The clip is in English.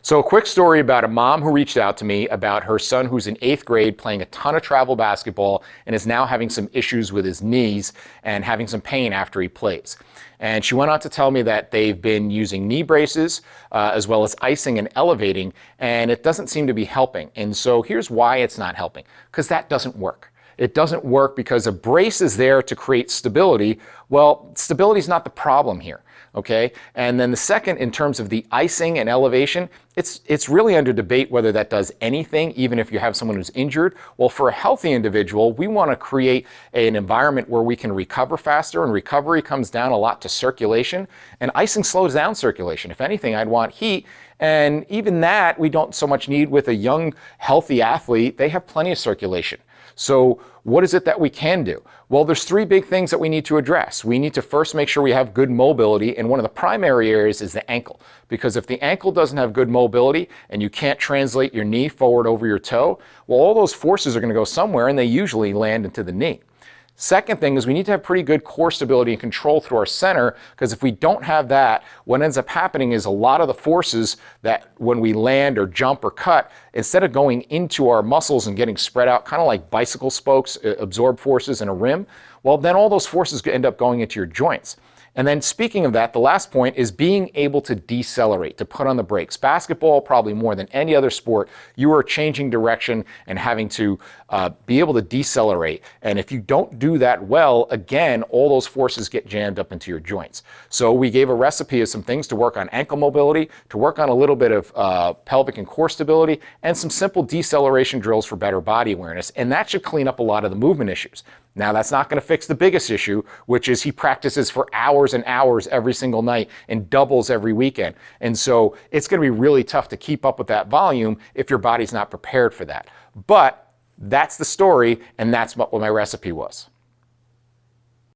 So a quick story about a mom who reached out to me about her son who's in 8th grade playing a ton of travel basketball and is now having some issues with his knees and having some pain after he plays. And she went on to tell me that they've been using knee braces as well as icing and elevating, and it doesn't seem to be helping. And so here's why it's not helping, because that doesn't work. It doesn't work because a brace is there to create stability. Well, stability is not the problem here, okay? And then the second, in terms of the icing and elevation, it's really under debate whether that does anything, even if you have someone who's injured. Well, for a healthy individual, we want to create an environment where we can recover faster, and recovery comes down a lot to circulation, and icing slows down circulation. If anything, I'd want heat, and even that we don't so much need with a young, healthy athlete. They have plenty of circulation. So what is it that we can do? Well, there's 3 big things that we need to address. We need to first make sure we have good mobility, and one of the primary areas is the ankle. Because if the ankle doesn't have good mobility and you can't translate your knee forward over your toe, well, all those forces are going to go somewhere, and they usually land into the knee. Second thing is we need to have pretty good core stability and control through our center, because if we don't have that, what ends up happening is a lot of the forces that when we land or jump or cut, instead of going into our muscles and getting spread out, kind of like bicycle spokes, absorb forces in a rim, well, then all those forces end up going into your joints. And then speaking of that, the last point is being able to decelerate, to put on the brakes. Basketball, probably more than any other sport, you are changing direction and having to be able to decelerate. And if you don't do that well, again, all those forces get jammed up into your joints. So we gave a recipe of some things to work on ankle mobility, to work on a little bit of pelvic and core stability, and some simple deceleration drills for better body awareness. And that should clean up a lot of the movement issues. Now, that's not going to fix the biggest issue, which is he practices for hours and hours every single night and doubles every weekend. And so it's going to be really tough to keep up with that volume if your body's not prepared for that. But that's the story, and that's what my recipe was.